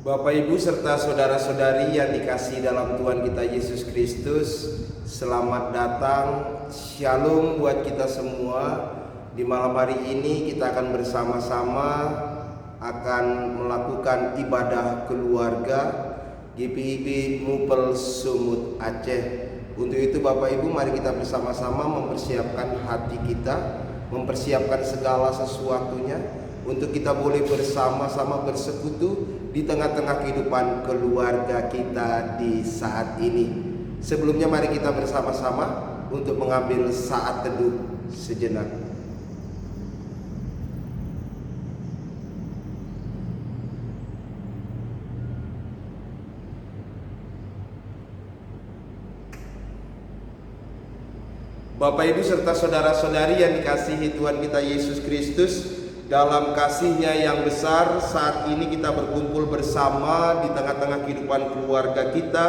Bapak Ibu serta saudara-saudari yang dikasihi dalam Tuhan kita Yesus Kristus, selamat datang, shalom buat kita semua. Di malam hari ini kita akan bersama-sama akan melakukan ibadah keluarga GPIB Mupel Sumut Aceh. Untuk itu Bapak Ibu, mari kita bersama-sama mempersiapkan hati kita, mempersiapkan segala sesuatunya untuk kita boleh bersama-sama bersekutu di tengah-tengah kehidupan keluarga kita di saat ini. Sebelumnya mari kita bersama-sama untuk mengambil saat teduh sejenak. Bapak Ibu serta saudara-saudari yang dikasihi Tuhan kita Yesus Kristus, dalam kasih-Nya yang besar, saat ini kita berkumpul bersama di tengah-tengah kehidupan keluarga kita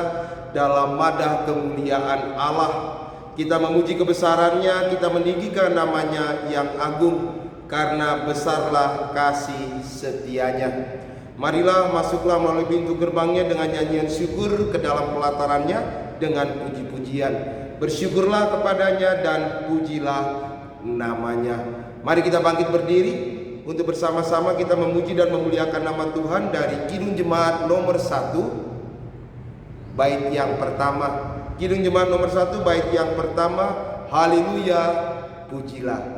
dalam madah kemuliaan Allah. Kita memuji kebesaran-Nya, kita meninggikan nama-Nya yang agung, karena besarlah kasih setia-Nya. Marilah masuklah melalui pintu gerbang-Nya dengan nyanyian syukur, ke dalam pelataran-Nya dengan puji-pujian. Bersyukurlah kepadanya dan pujilah nama-Nya. Mari kita bangkit berdiri untuk bersama-sama kita memuji dan memuliakan nama Tuhan dari Kidung Jemaat nomor 1 bait yang pertama. Kidung Jemaat nomor 1 bait yang pertama, haleluya, pujilah.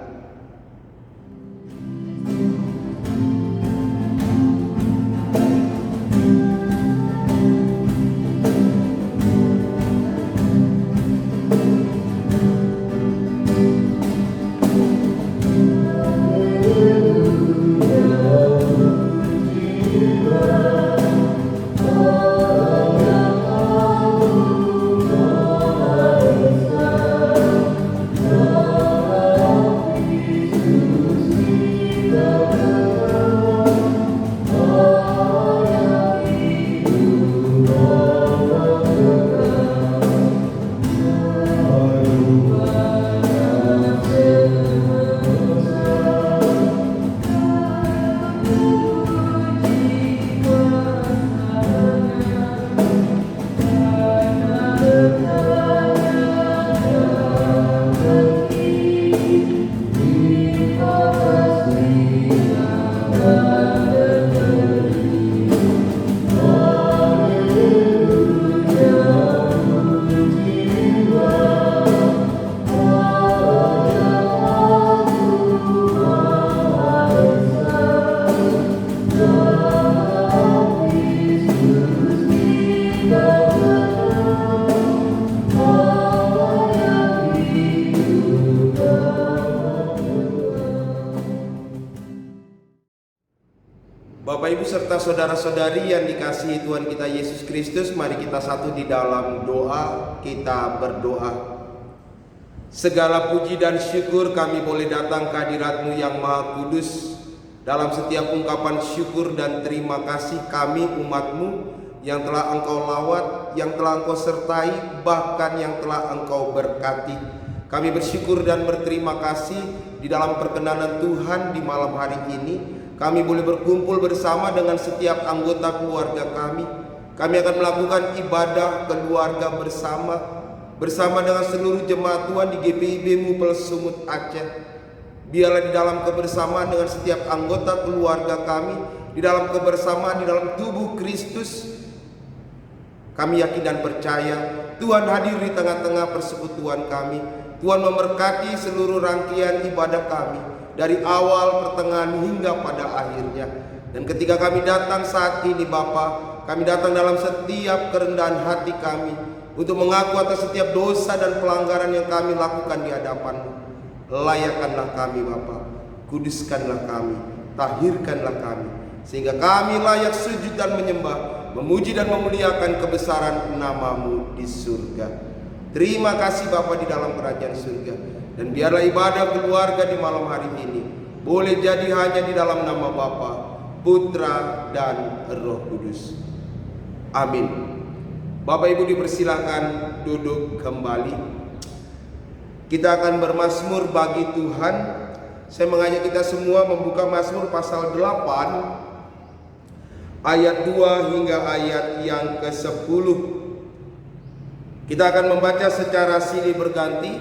Bapak Ibu serta saudara-saudari yang dikasihi Tuhan kita Yesus Kristus, mari kita satu di dalam doa. Kita berdoa. Segala puji dan syukur kami boleh datang ke hadirat-Mu yang Maha Kudus. Dalam setiap ungkapan syukur dan terima kasih kami umat-Mu yang telah Engkau lawat, yang telah Engkau sertai, bahkan yang telah Engkau berkati. Kami bersyukur dan berterima kasih di dalam perkenanan Tuhan di malam hari ini. Kami boleh berkumpul bersama dengan setiap anggota keluarga kami. Kami akan melakukan ibadah keluarga bersama dengan seluruh jemaat Tuhan di GPIB Mupel Sumut Aceh. Biarlah di dalam kebersamaan dengan setiap anggota keluarga kami, di dalam kebersamaan di dalam tubuh Kristus, kami yakin dan percaya Tuhan hadir di tengah-tengah persekutuan kami. Tuhan memberkati seluruh rangkaian ibadah kami, dari awal, pertengahan, hingga pada akhirnya. Dan ketika kami datang saat ini Bapa, kami datang dalam setiap kerendahan hati kami untuk mengaku atas setiap dosa dan pelanggaran yang kami lakukan di hadapan-Mu. Layakkanlah kami Bapa, kuduskanlah kami, tahirkanlah kami, sehingga kami layak sujud dan menyembah, memuji dan memuliakan kebesaran nama-Mu di surga. Terima kasih Bapa di dalam kerajaan surga. Dan biarlah ibadah keluarga di malam hari ini boleh jadi hanya di dalam nama Bapa, Putra, dan Roh Kudus. Amin. Bapak Ibu dipersilakan duduk kembali. Kita akan bermazmur bagi Tuhan. Saya mengajak kita semua membuka Mazmur pasal 8 ayat 2 hingga ayat yang ke-10. Kita akan membaca secara silih berganti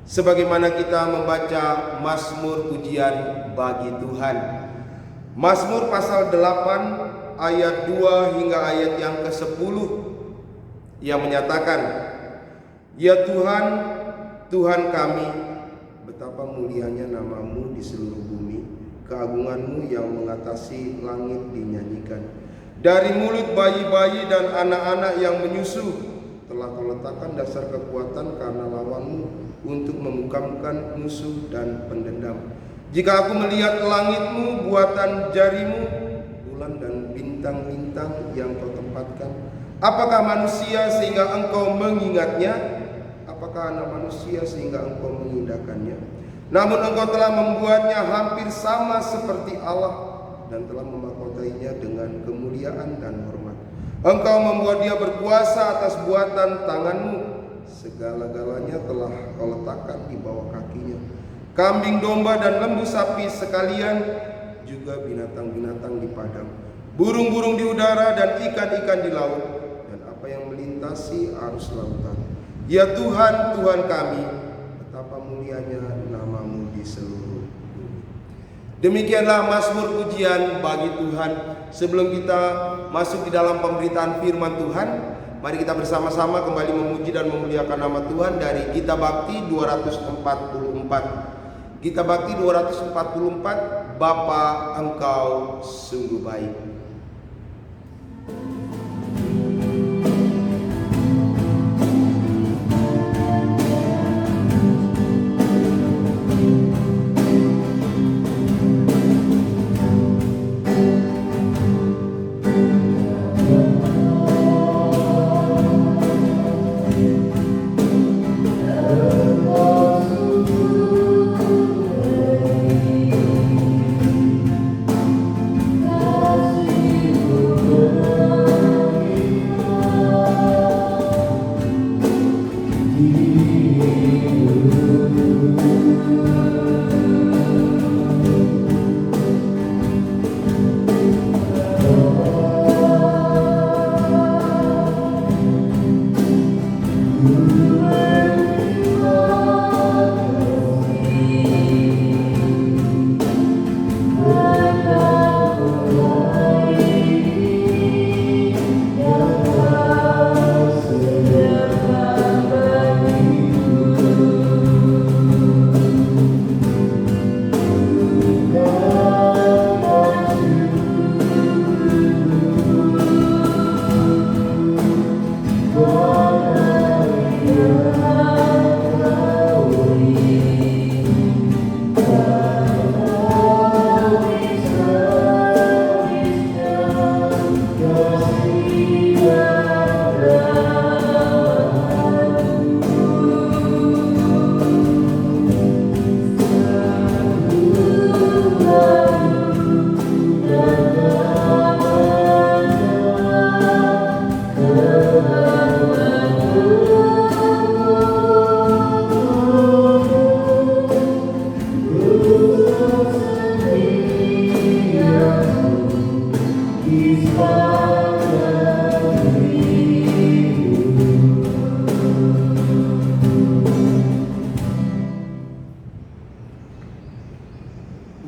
sebagaimana kita membaca Mazmur pujian bagi Tuhan. Mazmur pasal 8 ayat 2 hingga ayat yang ke-10 yang menyatakan, "Ya Tuhan, Tuhan kami, betapa mulianya nama-Mu di seluruh bumi, keagungan-Mu yang mengatasi langit dinyanyikan. Dari mulut bayi-bayi dan anak-anak yang menyusu, telah Kau letakkan dasar kekuatan karena lawan-Mu untuk membukamkan musuh dan pendendam. Jika aku melihat langit-Mu, buatan jari-Mu, bulan dan bintang-bintang yang Kau tempatkan, apakah manusia sehingga Engkau mengingatnya? Apakah anak manusia sehingga Engkau mengindahkannya? Namun Engkau telah membuatnya hampir sama seperti Allah dan telah memahkotainya dengan kemuliaan dan hormat. Engkau membuat dia berkuasa atas buatan tangan-Mu. Segala-galanya telah Kau letakkan di bawah kakinya. Kambing domba dan lembu sapi sekalian, juga binatang-binatang di padang, burung-burung di udara dan ikan-ikan di laut, dan apa yang melintasi arus lautan. Ya Tuhan, Tuhan kami, betapa mulianya nama-Mu di seluruh bumi." Demikianlah Mazmur pujian bagi Tuhan. Sebelum kita masuk di dalam pemberitaan firman Tuhan, mari kita bersama-sama kembali memuji dan memuliakan nama Tuhan dari Gita Bakti 244. Gita Bakti 244, Bapa Engkau sungguh baik.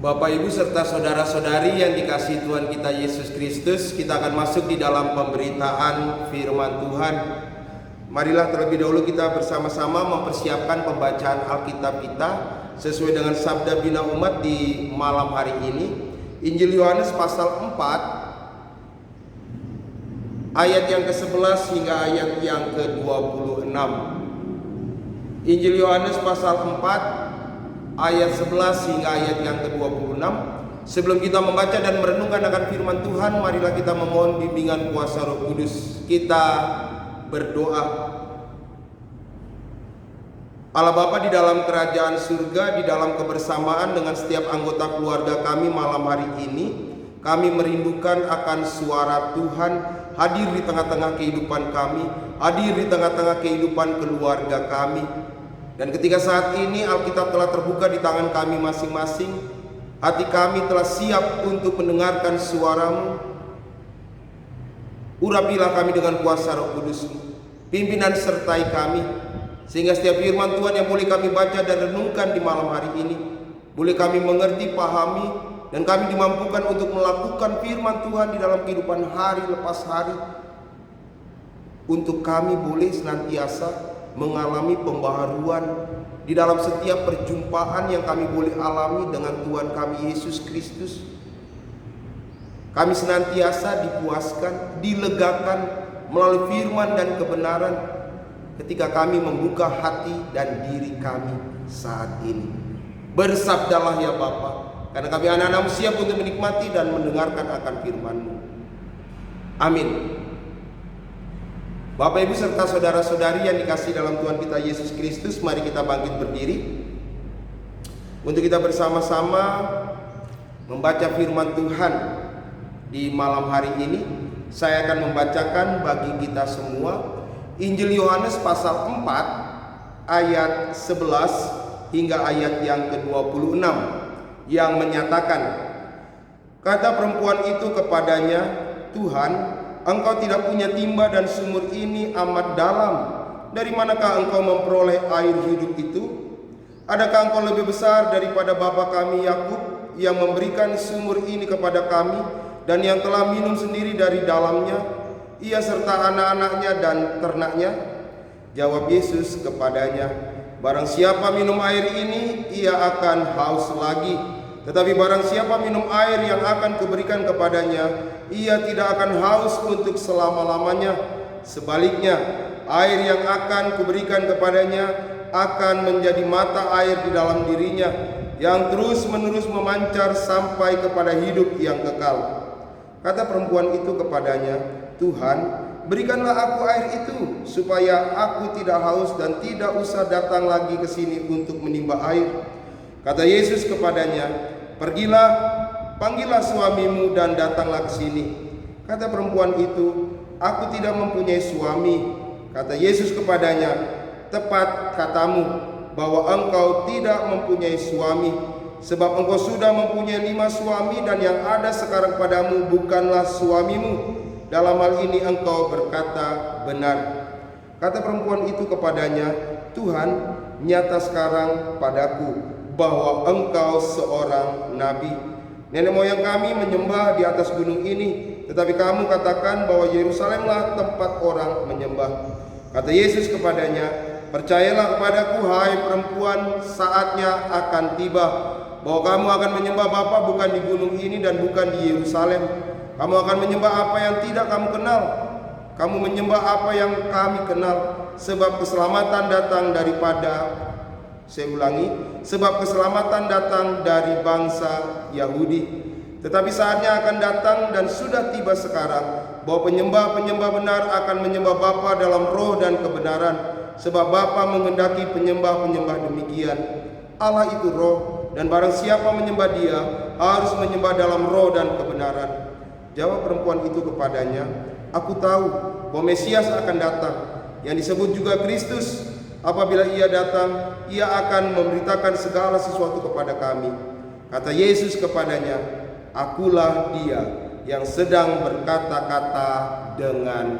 Bapak, Ibu, serta saudara-saudari yang dikasihi Tuhan kita Yesus Kristus, kita akan masuk di dalam pemberitaan firman Tuhan. Marilah terlebih dahulu kita bersama-sama mempersiapkan pembacaan Alkitab kita sesuai dengan sabda bina umat di malam hari ini. Injil Yohanes pasal 4 ayat yang ke-11 hingga ayat yang ke-26. Injil Yohanes pasal 4 ayat 11 hingga ayat yang ke-26. Sebelum kita membaca dan merenungkan akan firman Tuhan, marilah kita memohon bimbingan kuasa Roh Kudus. Kita berdoa. Allah Bapa di dalam kerajaan surga, di dalam kebersamaan dengan setiap anggota keluarga kami malam hari ini, kami merindukan akan suara Tuhan hadir di tengah-tengah kehidupan kami, hadir di tengah-tengah kehidupan keluarga kami. Dan ketika saat ini Alkitab telah terbuka di tangan kami masing-masing, Hati kami telah siap untuk mendengarkan suara-Mu. Urapilah kami dengan kuasa Roh Kudus-Mu. Pimpin dan sertai kami, sehingga setiap firman Tuhan yang boleh kami baca dan renungkan di malam hari ini, boleh kami mengerti, pahami, dan kami dimampukan untuk melakukan firman Tuhan di dalam kehidupan hari lepas hari. Untuk kami boleh senantiasa mengalami pembaharuan di dalam setiap perjumpaan yang kami boleh alami dengan Tuhan kami Yesus Kristus. Kami senantiasa dipuaskan, dilegakan melalui firman dan kebenaran ketika kami membuka hati dan diri kami saat ini. Bersabdalah ya Bapa, karena kami anak-anak-Mu siap untuk menikmati dan mendengarkan akan firman-Mu. Amin. Bapak Ibu serta saudara-saudari yang dikasihi dalam Tuhan kita Yesus Kristus, mari kita bangkit berdiri untuk kita bersama-sama membaca firman Tuhan di malam hari ini. Saya akan membacakan bagi kita semua Injil Yohanes pasal 4 ayat 11 hingga ayat yang ke-26 yang menyatakan, kata perempuan itu kepadanya, Tuhan, Engkau tidak punya timba dan sumur ini amat dalam. Dari manakah Engkau memperoleh air hidup itu? Adakah Engkau lebih besar daripada bapa kami Yakub yang memberikan sumur ini kepada kami dan yang telah minum sendiri dari dalamnya, ia serta anak-anaknya dan ternaknya? Jawab Yesus kepadanya, barang siapa minum air ini, ia akan haus lagi. Tetapi barang siapa minum air yang akan kuberikan kepadanya, ia tidak akan haus untuk selama-lamanya. Sebaliknya, air yang akan kuberikan kepadanya akan menjadi mata air di dalam dirinya, yang terus-menerus memancar sampai kepada hidup yang kekal. Kata perempuan itu kepadanya, Tuhan, berikanlah aku air itu, supaya aku tidak haus dan tidak usah datang lagi ke sini untuk menimba air. Kata Yesus kepadanya, pergilah, panggillah suamimu dan datanglah ke sini. Kata perempuan itu, aku tidak mempunyai suami. Kata Yesus kepadanya, tepat katamu bahwa engkau tidak mempunyai suami, sebab engkau sudah mempunyai 5 suami dan yang ada sekarang padamu bukanlah suamimu. Dalam hal ini engkau berkata benar. Kata perempuan itu kepadanya, Tuhan, nyata sekarang padaku bahwa engkau seorang nabi. Nenek moyang kami menyembah di atas gunung ini, tetapi kamu katakan bahwa Yerusalemlah tempat orang menyembah. Kata Yesus kepadanya, percayalah kepadaku hai perempuan, saatnya akan tiba bahwa kamu akan menyembah Bapa bukan di gunung ini dan bukan di Yerusalem. Kamu akan menyembah apa yang tidak kamu kenal. Kamu menyembah apa yang kami kenal, sebab keselamatan datang daripada, saya ulangi, sebab keselamatan datang dari bangsa Yahudi. Tetapi saatnya akan datang dan sudah tiba sekarang bahwa penyembah-penyembah benar akan menyembah Bapa dalam roh dan kebenaran, sebab Bapa menghendaki penyembah-penyembah demikian. Allah itu roh, dan barang siapa menyembah Dia harus menyembah dalam roh dan kebenaran. Jawab perempuan itu kepadanya, aku tahu bahwa Mesias akan datang, yang disebut juga Kristus. Apabila ia datang, ia akan memberitakan segala sesuatu kepada kami. Kata Yesus kepadanya, akulah Dia yang sedang berkata-kata dengan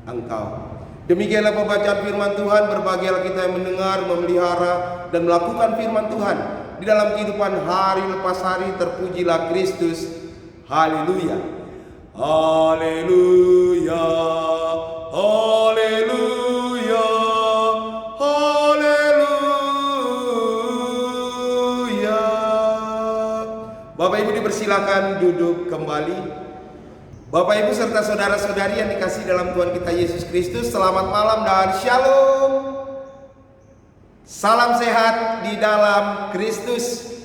engkau. Demikianlah pembacaan firman Tuhan. Berbahagialah kita yang mendengar, memelihara, dan melakukan firman Tuhan di dalam kehidupan hari lepas hari. Terpujilah Kristus. Haleluya. Haleluya. Haleluya. Haleluya. Bapak Ibu dipersilakan duduk kembali. Bapak Ibu serta saudara-saudari yang dikasihi dalam Tuhan kita Yesus Kristus, selamat malam dan shalom. Salam sehat di dalam Kristus.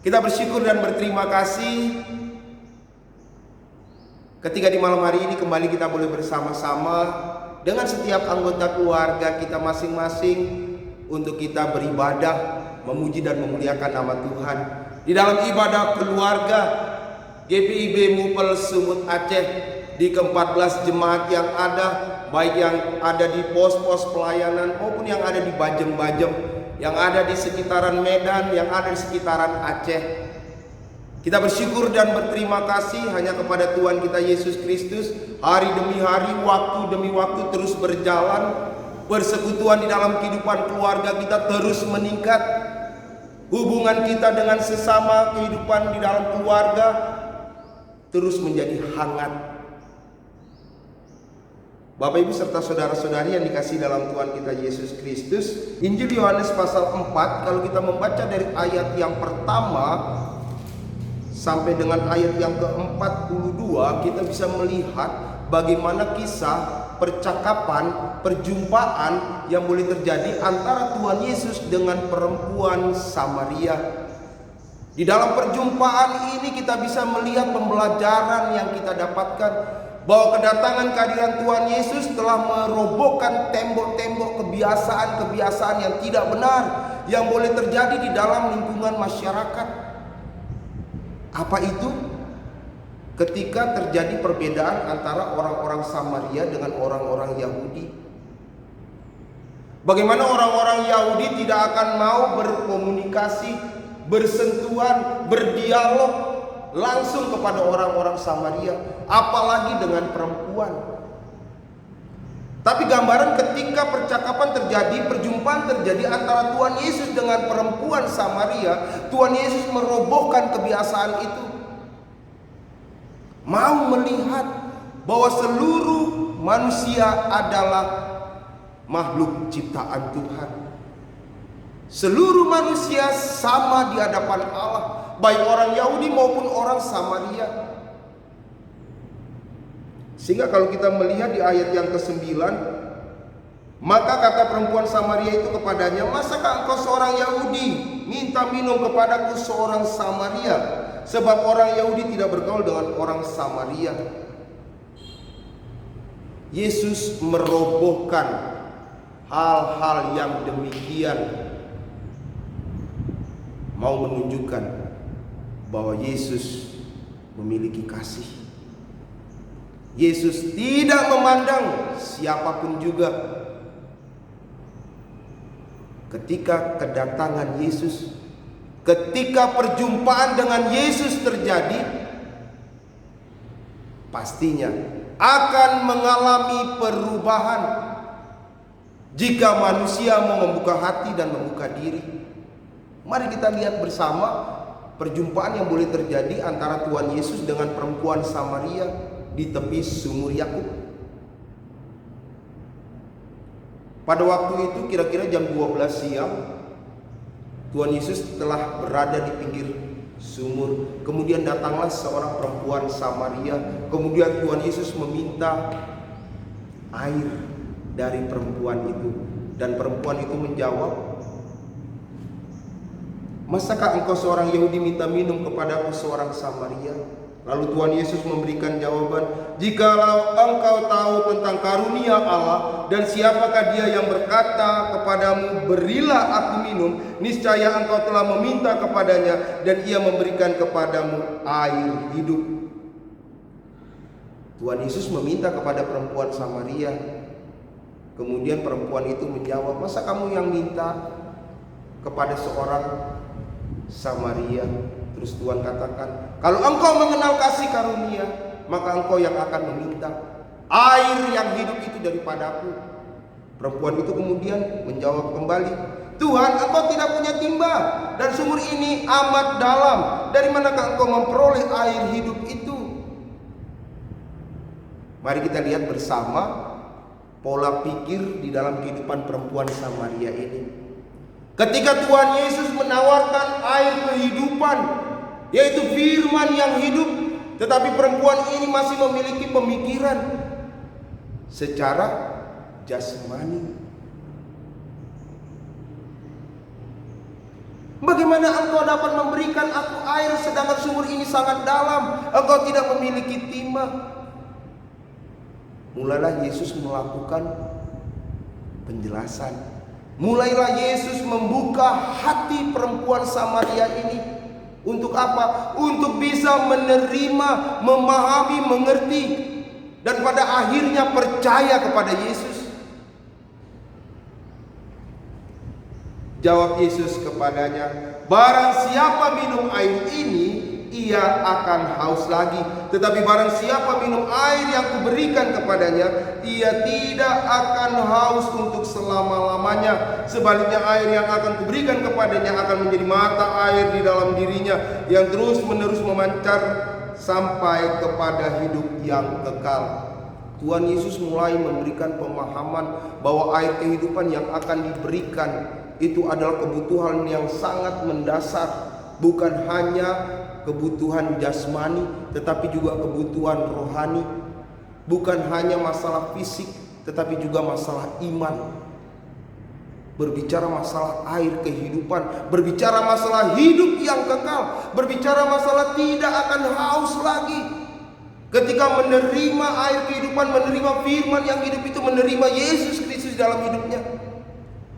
Kita bersyukur dan berterima kasih ketika di malam hari ini kembali kita boleh bersama-sama dengan setiap anggota keluarga kita masing-masing untuk kita beribadah, memuji dan memuliakan nama Tuhan di dalam ibadah keluarga GPIB Mupel Sumut Aceh, di ke-14 jemaat yang ada, baik yang ada di pos-pos pelayanan maupun yang ada di Bajem-Bajem, yang ada di sekitaran Medan, yang ada di sekitaran Aceh. Kita bersyukur dan berterima kasih hanya kepada Tuhan kita Yesus Kristus. Hari demi hari, waktu demi waktu terus berjalan. Persekutuan di dalam kehidupan keluarga kita terus meningkat. Hubungan kita dengan sesama kehidupan di dalam keluarga terus menjadi hangat. Bapak Ibu serta saudara-saudari yang dikasihi dalam Tuhan kita Yesus Kristus, Injil Yohanes pasal 4, kalau kita membaca dari ayat yang pertama sampai dengan ayat yang ke-42, kita bisa melihat bagaimana kisah percakapan, perjumpaan yang boleh terjadi antara Tuhan Yesus dengan perempuan Samaria. Di dalam perjumpaan ini kita bisa melihat pembelajaran yang kita dapatkan, bahwa kedatangan kehadiran Tuhan Yesus telah merobohkan tembok-tembok kebiasaan-kebiasaan yang tidak benar yang boleh terjadi di dalam lingkungan masyarakat. Apa itu? Ketika terjadi perbedaan antara orang-orang Samaria dengan orang-orang Yahudi. Bagaimana orang-orang Yahudi tidak akan mau berkomunikasi, bersentuhan, berdialog langsung kepada orang-orang Samaria, apalagi dengan perempuan. Tapi gambaran ketika percakapan terjadi, perjumpaan terjadi antara Tuhan Yesus dengan perempuan Samaria, Tuhan Yesus merobohkan kebiasaan itu. Mau melihat bahwa seluruh manusia adalah makhluk ciptaan Tuhan. Seluruh manusia sama di hadapan Allah, baik orang Yahudi maupun orang Samaria. Sehingga kalau kita melihat di ayat yang ke-9, maka kata perempuan Samaria itu kepadanya, "Masakah engkau seorang Yahudi minta minum kepadaku seorang Samaria? Sebab orang Yahudi tidak bergaul dengan orang Samaria." Yesus merobohkan hal-hal yang demikian, mau menunjukkan bahwa Yesus memiliki kasih. Yesus tidak memandang siapapun juga. Ketika kedatangan Yesus, ketika perjumpaan dengan Yesus terjadi, pastinya akan mengalami perubahan jika manusia mau membuka hati dan membuka diri. Mari kita lihat bersama perjumpaan yang boleh terjadi antara Tuhan Yesus dengan perempuan Samaria di tepi sumur Yakub. Pada waktu itu kira-kira jam 12 siang, Tuhan Yesus telah berada di pinggir sumur. Kemudian datanglah seorang perempuan Samaria. Kemudian Tuhan Yesus meminta air dari perempuan itu. Dan perempuan itu menjawab, "Masakah engkau seorang Yahudi minta minum kepadaku seorang Samaria?" Lalu Tuhan Yesus memberikan jawaban, "Jikalau engkau tahu tentang karunia Allah dan siapakah dia yang berkata kepadamu, berilah aku minum, niscaya engkau telah meminta kepadanya dan ia memberikan kepadamu air hidup." Tuhan Yesus meminta kepada perempuan Samaria. Kemudian perempuan itu menjawab, "Masa kamu yang minta kepada seorang Samaria?" Terus Tuhan katakan, "Kalau engkau mengenal kasih karunia, maka engkau yang akan meminta air yang hidup itu daripadaku." Perempuan itu kemudian menjawab kembali, "Tuhan, engkau tidak punya timba dan sumur ini amat dalam. Dari manakah engkau memperoleh air hidup itu?" Mari kita lihat bersama pola pikir di dalam kehidupan perempuan Samaria ini. Ketika Tuhan Yesus menawarkan air kehidupan, yaitu firman yang hidup, tetapi perempuan ini masih memiliki pemikiran secara jasmani. "Bagaimana engkau dapat memberikan aku air sedangkan sumur ini sangat dalam? Engkau tidak memiliki timba." Mulailah Yesus melakukan penjelasan. Mulailah Yesus membuka hati perempuan Samaria ini. Untuk apa? Untuk bisa menerima, memahami, mengerti, dan pada akhirnya percaya kepada Yesus. Jawab Yesus kepadanya, barang siapa minum air ini, ia akan haus lagi. Tetapi barang siapa minum air yang kuberikan kepadanya, ia tidak akan haus untuk selama-lamanya. Sebaliknya air yang akan kuberikan kepadanya akan menjadi mata air di dalam dirinya, yang terus-menerus memancar sampai kepada hidup yang kekal. Tuhan Yesus mulai memberikan pemahaman bahwa air kehidupan yang akan diberikan itu adalah kebutuhan yang sangat mendasar, bukan hanya kebutuhan jasmani, tetapi juga kebutuhan rohani. Bukan hanya masalah fisik, tetapi juga masalah iman. Berbicara masalah air kehidupan, berbicara masalah hidup yang kekal, berbicara masalah tidak akan haus lagi. Ketika menerima air kehidupan, menerima firman yang hidup itu, menerima Yesus Kristus dalam hidupnya.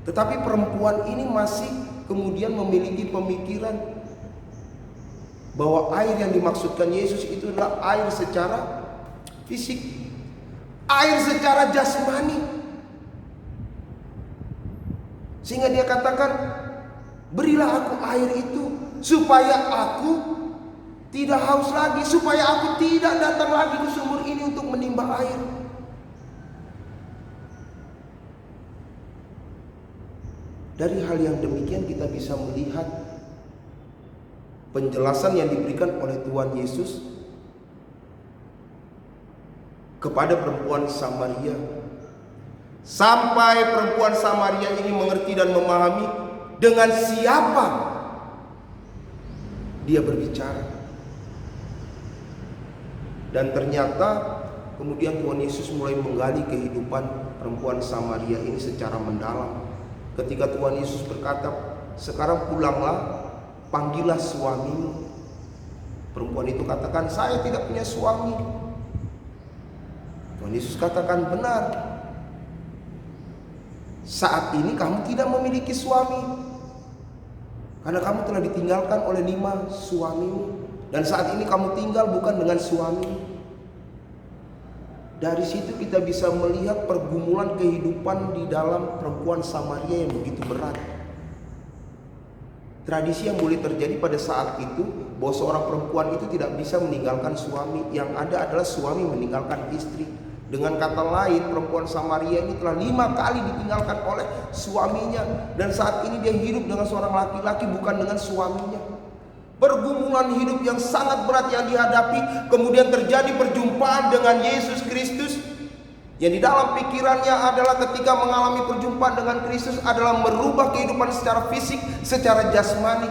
Tetapi perempuan ini masih kemudian memiliki pemikiran bahwa air yang dimaksudkan Yesus itu adalah air secara fisik, air secara jasmani. Sehingga dia katakan, berilah aku air itu supaya aku tidak haus lagi, supaya aku tidak datang lagi ke sumur ini untuk menimba air. Dari hal yang demikian kita bisa melihat penjelasan yang diberikan oleh Tuhan Yesus kepada perempuan Samaria. Sampai perempuan Samaria ini mengerti dan memahami dengan siapa dia berbicara. Dan ternyata kemudian Tuhan Yesus mulai menggali kehidupan perempuan Samaria ini secara mendalam. Ketika Tuhan Yesus berkata, sekarang pulanglah, panggillah suamimu. Perempuan itu katakan, saya tidak punya suami. Tuhan Yesus katakan, benar. Saat ini kamu tidak memiliki suami, karena kamu telah ditinggalkan oleh 5 suamimu. Dan saat ini kamu tinggal bukan dengan suami. Dari situ kita bisa melihat pergumulan kehidupan di dalam perempuan Samaria yang begitu berat. Tradisi yang boleh terjadi pada saat itu, bahwa seorang perempuan itu tidak bisa meninggalkan suami. Yang ada adalah suami meninggalkan istri. Dengan kata lain, perempuan Samaria ini telah 5 kali ditinggalkan oleh suaminya. Dan saat ini dia hidup dengan seorang laki-laki, bukan dengan suaminya. Pergumulan hidup yang sangat berat yang dihadapi. Kemudian terjadi perjumpaan dengan Yesus Kristus, yang di dalam pikirannya adalah ketika mengalami perjumpaan dengan Kristus adalah merubah kehidupan secara fisik, secara jasmani.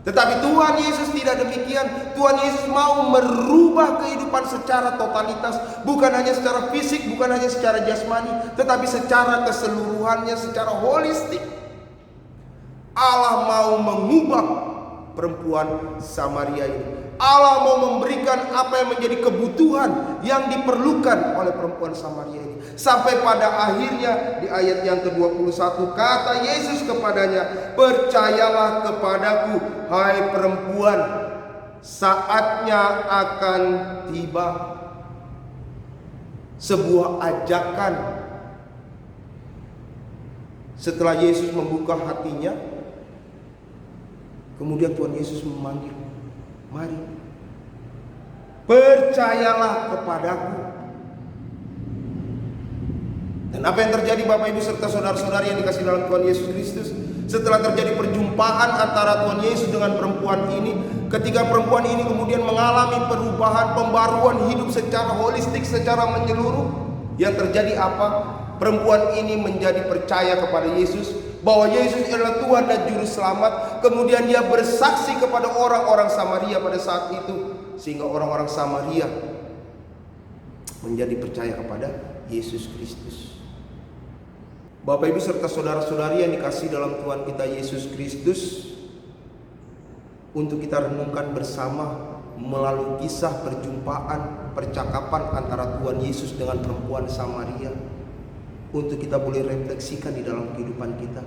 Tetapi Tuhan Yesus tidak demikian. Tuhan Yesus mau merubah kehidupan secara totalitas, bukan hanya secara fisik, bukan hanya secara jasmani, tetapi secara keseluruhannya, secara holistik. Allah mau mengubah perempuan Samaria ini. Allah mau memberikan apa yang menjadi kebutuhan yang diperlukan oleh perempuan Samaria ini. Sampai pada akhirnya di ayat yang ke-21 kata Yesus kepadanya, percayalah kepadaku hai perempuan, saatnya akan tiba. Sebuah ajakan. Setelah Yesus membuka hatinya, kemudian Tuhan Yesus memanggil, mari, percayalah kepadaku. Dan apa yang terjadi Bapak Ibu serta saudara-saudari yang dikasihi dalam Tuhan Yesus Kristus, setelah terjadi perjumpaan antara Tuhan Yesus dengan perempuan ini, ketika perempuan ini kemudian mengalami perubahan, pembaruan hidup secara holistik, secara menyeluruh, yang terjadi apa? Perempuan ini menjadi percaya kepada Yesus, bahwa Yesus adalah Tuhan dan Juru Selamat. Kemudian dia bersaksi kepada orang-orang Samaria pada saat itu, sehingga orang-orang Samaria menjadi percaya kepada Yesus Kristus. Bapak Ibu serta saudara-saudari yang dikasihi dalam Tuhan kita Yesus Kristus, untuk kita renungkan bersama melalui kisah perjumpaan, percakapan antara Tuhan Yesus dengan perempuan Samaria, untuk kita boleh refleksikan di dalam kehidupan kita.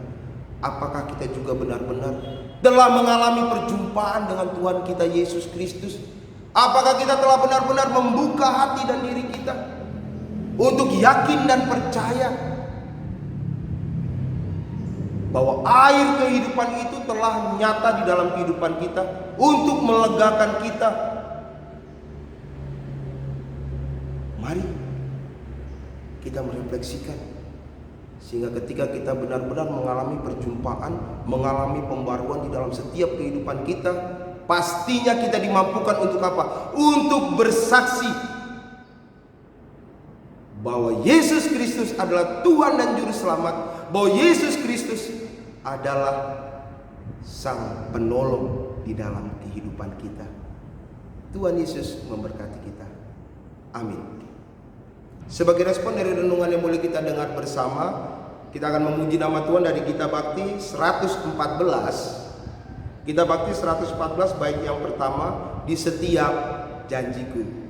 Apakah kita juga benar-benar telah mengalami perjumpaan dengan Tuhan kita Yesus Kristus? Apakah kita telah benar-benar membuka hati dan diri kita untuk yakin dan percaya bahwa air kehidupan itu telah nyata di dalam kehidupan kita untuk melegakan kita. Mari kita merefleksikan, sehingga ketika kita benar-benar mengalami perjumpaan, mengalami pembaruan di dalam setiap kehidupan kita, pastinya kita dimampukan untuk apa? Untuk bersaksi bahwa Yesus Kristus adalah Tuhan dan Juru Selamat, bahwa Yesus Kristus adalah Sang Penolong di dalam kehidupan kita. Tuhan Yesus memberkati kita. Amin. Sebagai respon dari renungan yang boleh kita dengar bersama, kita akan memuji nama Tuhan dari Kitab Bakti 114. Kitab Bakti 114 bait yang pertama, di setiap janjiku.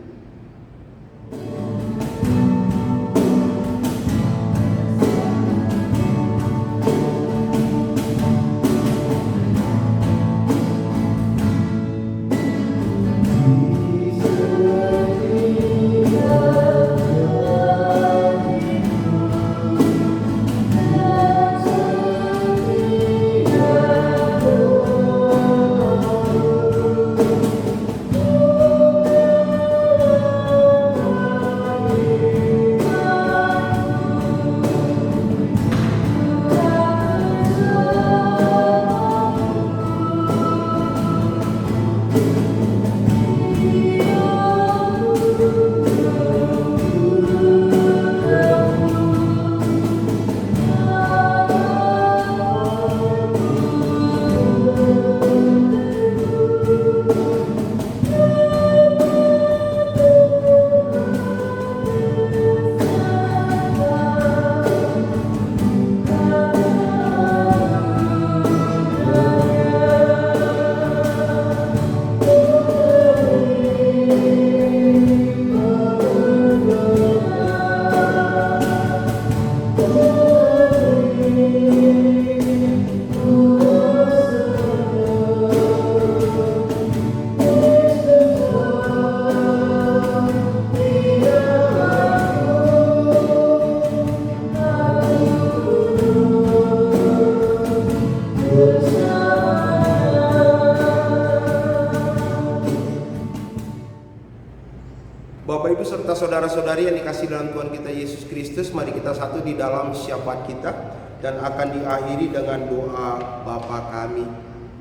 Bapak Ibu serta saudara-saudari yang dikasihi dalam Tuhan kita Yesus Kristus, mari kita satu di dalam syafaat kita dan akan diakhiri dengan doa Bapa kami.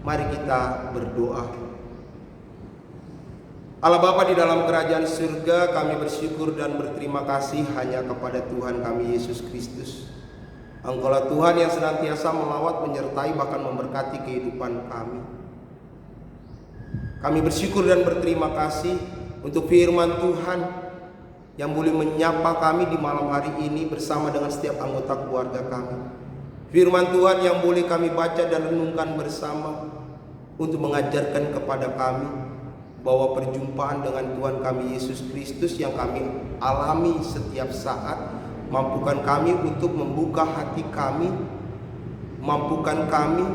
Mari kita berdoa. Allah Bapa di dalam kerajaan surga, kami bersyukur dan berterima kasih hanya kepada Tuhan kami Yesus Kristus. Engkaulah Tuhan yang senantiasa melawat, menyertai, bahkan memberkati kehidupan kami. Kami bersyukur dan berterima kasih untuk firman Tuhan yang boleh menyapa kami di malam hari ini bersama dengan setiap anggota keluarga kami. Firman Tuhan yang boleh kami baca dan renungkan bersama untuk mengajarkan kepada kami bahwa perjumpaan dengan Tuhan kami Yesus Kristus yang kami alami setiap saat, mampukan kami untuk membuka hati kami, mampukan kami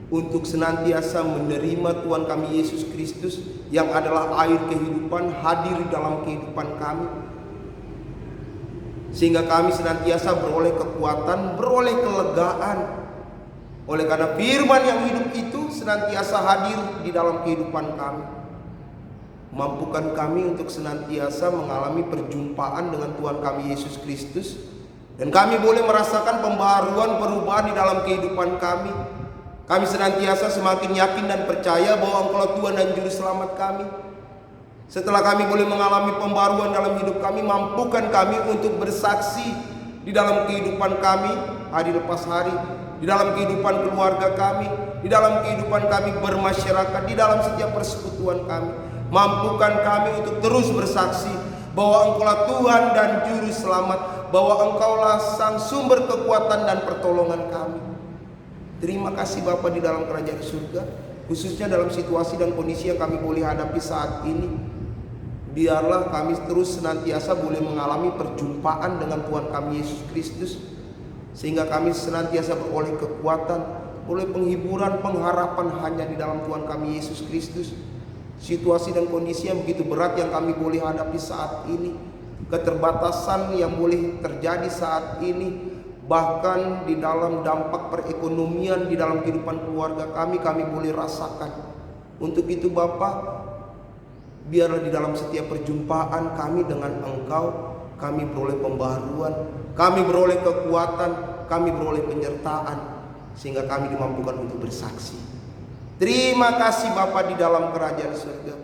untuk senantiasa menerima Tuhan kami Yesus Kristus yang adalah air kehidupan hadir dalam kehidupan kami, sehingga kami senantiasa beroleh kekuatan, beroleh kelegaan oleh karena firman yang hidup itu senantiasa hadir di dalam kehidupan kami. Mampukan kami untuk senantiasa mengalami perjumpaan dengan Tuhan kami Yesus Kristus, dan kami boleh merasakan pembaruan, perubahan di dalam kehidupan kami. Kami senantiasa semakin yakin dan percaya bahwa Engkaulah Tuhan dan Juru Selamat kami. Setelah kami boleh mengalami pembaruan dalam hidup kami, mampukan kami untuk bersaksi di dalam kehidupan kami hari lepas hari, di dalam kehidupan keluarga kami, di dalam kehidupan kami bermasyarakat, di dalam setiap persekutuan kami. Mampukan kami untuk terus bersaksi bahwa Engkaulah Tuhan dan Juru Selamat, bahwa Engkaulah Sang sumber kekuatan dan pertolongan kami. Terima kasih Bapa di dalam kerajaan surga, khususnya dalam situasi dan kondisi yang kami boleh hadapi saat ini. Biarlah kami terus senantiasa boleh mengalami perjumpaan dengan Tuhan kami Yesus Kristus, sehingga kami senantiasa beroleh kekuatan, oleh penghiburan, pengharapan hanya di dalam Tuhan kami Yesus Kristus. Situasi dan kondisi yang begitu berat yang kami boleh hadapi saat ini, keterbatasan yang boleh terjadi saat ini, bahkan di dalam dampak perekonomian di dalam kehidupan keluarga kami boleh rasakan. Untuk itu Bapa, biarlah di dalam setiap perjumpaan kami dengan Engkau, kami beroleh pembaharuan, kami beroleh kekuatan, kami beroleh penyertaan, sehingga kami dimampukan untuk bersaksi. Terima kasih Bapa di dalam kerajaan surga.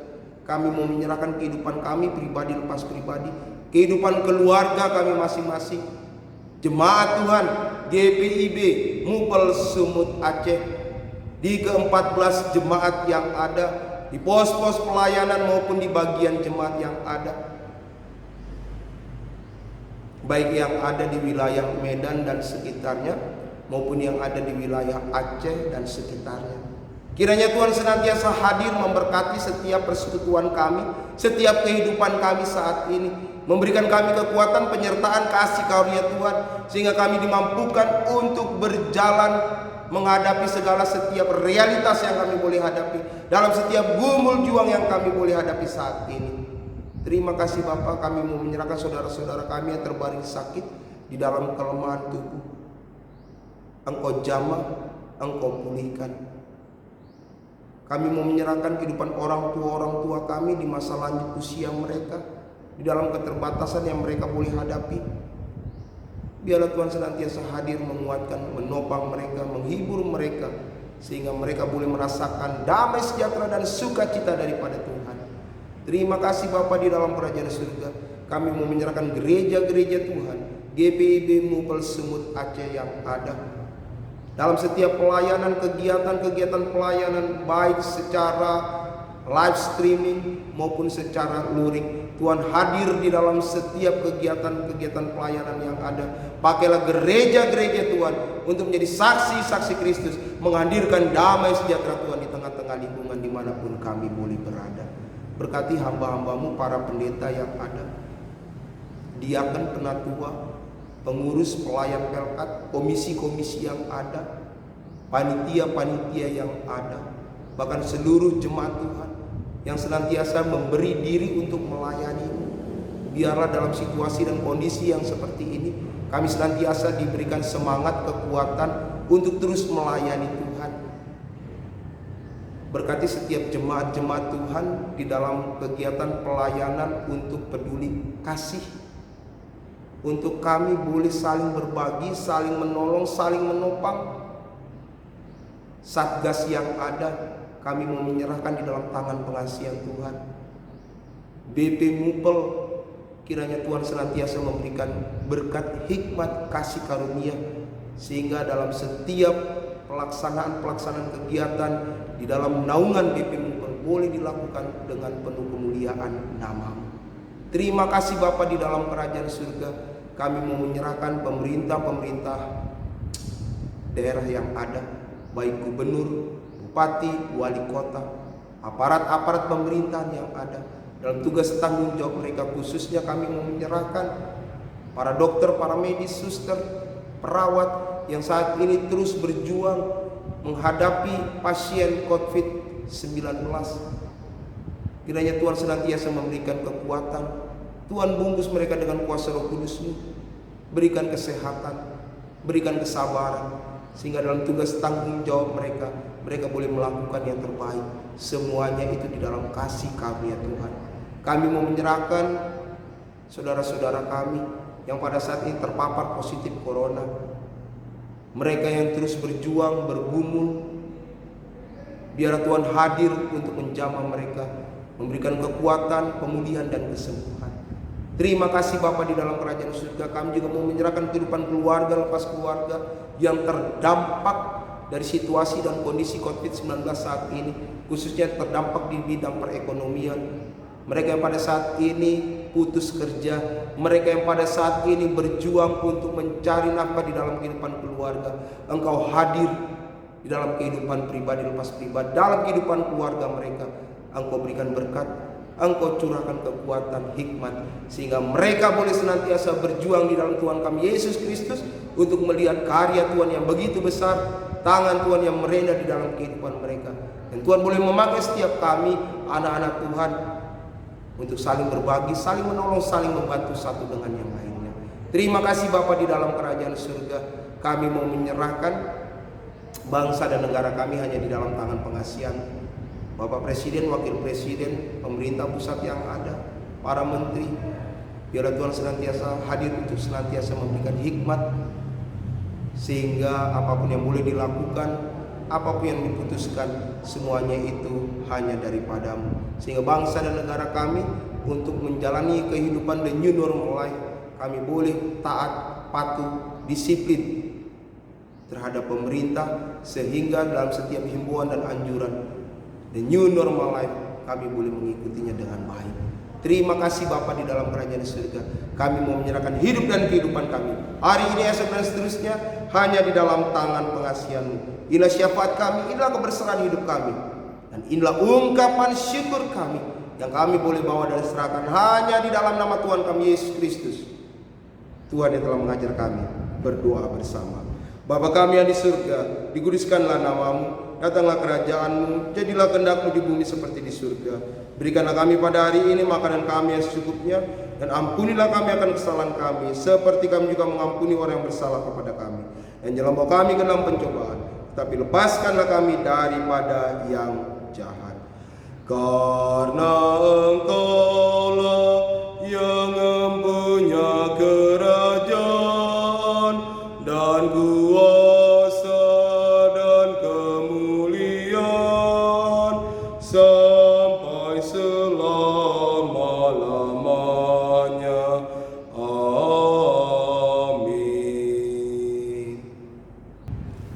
Kami mau menyerahkan kehidupan kami pribadi lepas pribadi, kehidupan keluarga kami masing-masing, jemaat Tuhan GPIB Mupel Sumut Aceh, di ke-14 jemaat yang ada, di pos-pos pelayanan maupun di bagian jemaat yang ada, baik yang ada di wilayah Medan dan sekitarnya maupun yang ada di wilayah Aceh dan sekitarnya. Kiranya Tuhan senantiasa hadir memberkati setiap persekutuan kami, setiap kehidupan kami saat ini, memberikan kami kekuatan, penyertaan, kasih karunia Tuhan, sehingga kami dimampukan untuk berjalan menghadapi segala setiap realitas yang kami boleh hadapi, dalam setiap gumul juang yang kami boleh hadapi saat ini. Terima kasih Bapa, kami mau menyerahkan saudara-saudara kami yang terbaring sakit di dalam kelemahan tubuh. Engkau jamah, Engkau pulihkan. Kami mau menyerahkan kehidupan orang tua kami di masa lanjut usia mereka, di dalam keterbatasan yang mereka boleh hadapi. Biarlah Tuhan senantiasa hadir menguatkan, menopang mereka, menghibur mereka, sehingga mereka boleh merasakan damai sejahtera dan sukacita daripada Tuhan. Terima kasih Bapa di dalam kerajaan surga. Kami mau menyerahkan gereja-gereja Tuhan GPIB Mupel Sumut Aceh yang ada, dalam setiap pelayanan, kegiatan pelayanan, baik secara live streaming maupun secara luring. Tuhan hadir di dalam setiap kegiatan pelayanan yang ada. Pakailah gereja-gereja Tuhan untuk menjadi saksi-saksi Kristus, menghadirkan damai sejahtera Tuhan di tengah-tengah lingkungan dimanapun kami boleh berada. Berkati hamba-hambamu, para pendeta yang ada, diaken penatua, pengurus pelayan pelkat, komisi-komisi yang ada, panitia-panitia yang ada, bahkan seluruh jemaat Tuhan yang senantiasa memberi diri untuk melayani. Biarlah dalam situasi dan kondisi yang seperti ini, kami senantiasa diberikan semangat, kekuatan untuk terus melayani Tuhan. Berkati setiap jemaat-jemaat Tuhan di dalam kegiatan pelayanan untuk peduli kasih, untuk kami boleh saling berbagi, saling menolong, saling menopang. Satgas yang ada kami mau menyerahkan di dalam tangan pengasihan Tuhan. BP Mupel, kiranya Tuhan senantiasa memberikan berkat, hikmat, kasih karunia, sehingga dalam setiap pelaksanaan kegiatan di dalam naungan BP Mupel boleh dilakukan dengan penuh kemuliaan nama-Mu. Terima kasih Bapa di dalam kerajaan surga. Kami mau menyerahkan pemerintah daerah yang ada, baik gubernur, bupati, wali kota, aparat pemerintahan yang ada, dalam tugas tanggung jawab mereka. Khususnya kami mau menyerahkan para dokter, para medis, suster, perawat yang saat ini terus berjuang menghadapi pasien COVID-19. Kiranya Tuhan senantiasa memberikan kekuatan. Tuhan bungkus mereka dengan kuasa Roh Kudus-Mu, berikan kesehatan, berikan kesabaran, sehingga dalam tugas tanggung jawab mereka boleh melakukan yang terbaik. Semuanya itu di dalam kasih karunia Tuhan. Kami mau menyerahkan saudara-saudara kami yang pada saat ini terpapar positif corona, mereka yang terus berjuang, bergumul. Biar Tuhan hadir untuk menjamah mereka, memberikan kekuatan, pemulihan dan kesembuhan. Terima kasih Bapa di dalam kerajaan surga. Kami juga mau menyerahkan kehidupan keluarga lepas keluarga yang terdampak dari situasi dan kondisi COVID-19 saat ini, khususnya terdampak di bidang perekonomian. Mereka yang pada saat ini putus kerja, mereka yang pada saat ini berjuang untuk mencari nafkah di dalam kehidupan keluarga. Engkau hadir di dalam kehidupan pribadi lepas pribadi, dalam kehidupan keluarga mereka. Engkau berikan berkat, Engkau curahkan kekuatan, hikmat, sehingga mereka boleh senantiasa berjuang di dalam Tuhan kami Yesus Kristus untuk melihat karya Tuhan yang begitu besar, tangan Tuhan yang merendah di dalam kehidupan mereka. Dan Tuhan boleh memakai setiap kami, anak-anak Tuhan, untuk saling berbagi, saling menolong, saling membantu satu dengan yang lainnya. Terima kasih Bapa di dalam kerajaan surga. Kami mau menyerahkan bangsa dan negara kami hanya di dalam tangan pengasihan Bapak Presiden, Wakil Presiden, pemerintah pusat yang ada, para menteri. Biarlah Tuhan senantiasa hadir untuk senantiasa memberikan hikmat, sehingga apapun yang boleh dilakukan, apapun yang diputuskan, semuanya itu hanya daripadamu. Sehingga bangsa dan negara kami untuk menjalani kehidupan the new normal life, kami boleh taat, patuh, disiplin terhadap pemerintah, sehingga dalam setiap himbauan dan anjuran the new normal life kami boleh mengikutinya dengan baik. Terima kasih Bapa di dalam kerajaan surga. Kami mau menyerahkan hidup dan kehidupan kami hari ini, esok dan seterusnya hanya di dalam tangan pengasihan-Mu. Inilah syafaat kami, inilah kebersamaan hidup kami, dan inilah ungkapan syukur kami yang kami boleh bawa dan serahkan hanya di dalam nama Tuhan kami Yesus Kristus, Tuhan yang telah mengajar kami berdoa bersama. Bapa kami yang di surga, dikuduskanlah nama-Mu, datanglah kerajaan-Mu, jadilah kehendak-Mu di bumi seperti di surga. Berikanlah kami pada hari ini makanan kami yang secukupnya, dan ampunilah kami akan kesalahan kami, seperti kami juga mengampuni orang yang bersalah kepada kami. Dan jangan bawa kami ke dalam pencobaan, tapi lepaskanlah kami daripada yang jahat. Karena Engkau-lah yang mempunyai kerajaan dan kuasa dan kemuliaan sampai selama-lamanya. Amin.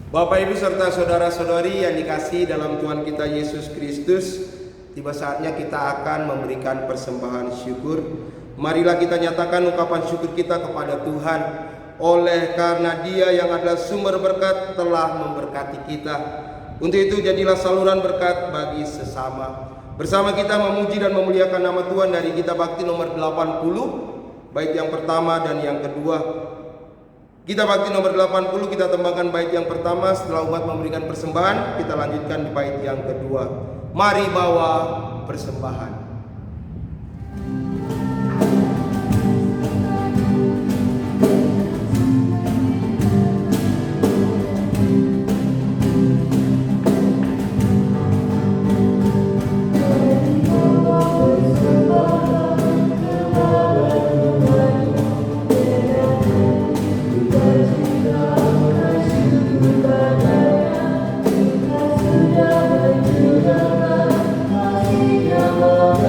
Bapak, Ibu, serta saudara-saudari yang dikasihi dalam Tuhan kita Yesus Kristus, tiba saatnya kita akan memberikan persembahan syukur. Marilah kita nyatakan ungkapan syukur kita kepada Tuhan, oleh karena Dia yang adalah sumber berkat telah memberkati kita. Untuk itu jadilah saluran berkat bagi sesama. Bersama kita memuji dan memuliakan nama Tuhan dari Gita Bakti nomor 80, bait yang pertama dan yang kedua. Gita Bakti nomor 80 kita tembangkan bait yang pertama. Setelah umat memberikan persembahan, kita lanjutkan di bait yang kedua. Mari bawa persembahan. Kasih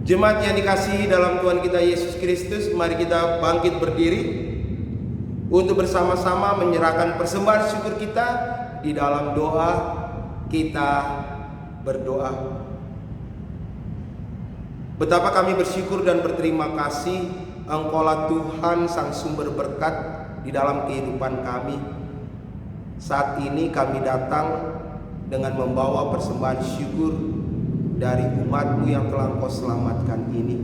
Jemaat yang dikasihi dalam Tuhan kita Yesus Kristus, mari kita bangkit berdiri untuk bersama-sama menyerahkan persembahan syukur kita di dalam doa. Kita berdoa. Betapa kami bersyukur dan berterima kasih, Engkaulah Tuhan sang sumber berkat di dalam kehidupan kami. Saat ini kami datang dengan membawa persembahan syukur dari umat-Mu yang telah Engkau selamatkan ini.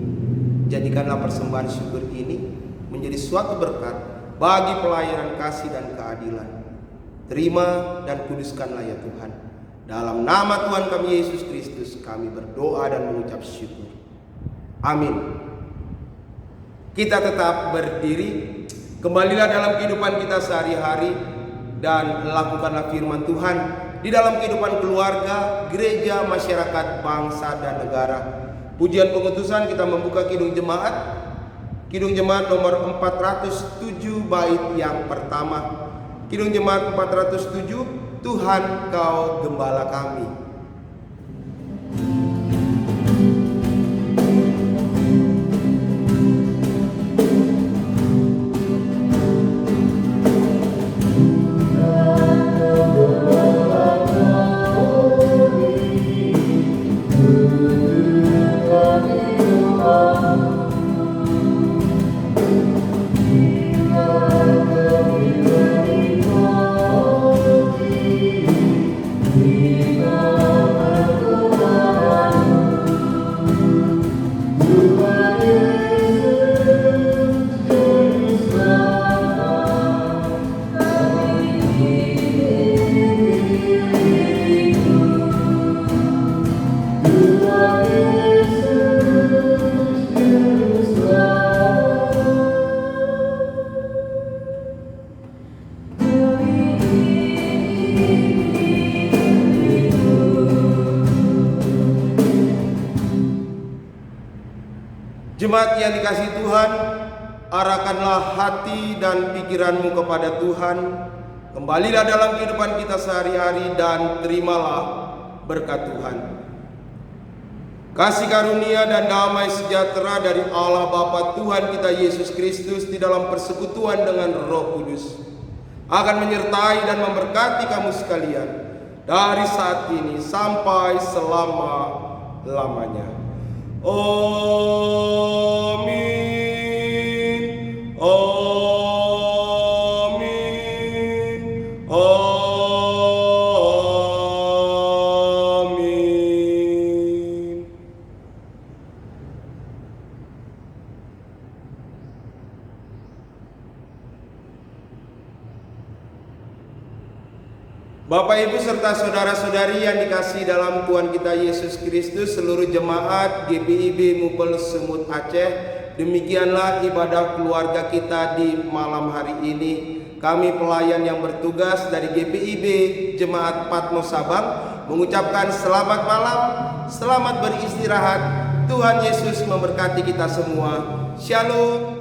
Jadikanlah persembahan syukur ini menjadi suatu berkat bagi pelayanan kasih dan keadilan. Terima dan kuduskanlah ya Tuhan. Dalam nama Tuhan kami Yesus Kristus kami berdoa dan mengucap syukur. Amin. Kita tetap berdiri. Kembalilah dalam kehidupan kita sehari-hari dan lakukanlah firman Tuhan di dalam kehidupan keluarga, gereja, masyarakat, bangsa, dan negara. Pujian pengutusan kita membuka Kidung Jemaat. Kidung Jemaat nomor 407 bait yang pertama. Kidung Jemaat 407, Tuhan Kau Gembala kami. Jemaat yang dikasihi Tuhan, arahkanlah hati dan pikiranmu kepada Tuhan. Kembalilah dalam kehidupan kita sehari-hari dan terimalah berkat Tuhan. Kasih karunia dan damai sejahtera dari Allah Bapa Tuhan kita Yesus Kristus di dalam persekutuan dengan Roh Kudus akan menyertai dan memberkati kamu sekalian dari saat ini sampai selama-lamanya. Amin. Amin. Amin. Bapak, Ibu, serta saudara-saudari yang dikasihi dalam Tuhan kita Yesus Kristus, seluruh jemaat GPIB Mupel Semut Aceh, demikianlah ibadah keluarga kita di malam hari ini. Kami pelayan yang bertugas dari GPIB Jemaat Patmos Sabang mengucapkan selamat malam, selamat beristirahat. Tuhan Yesus memberkati kita semua. Shalom.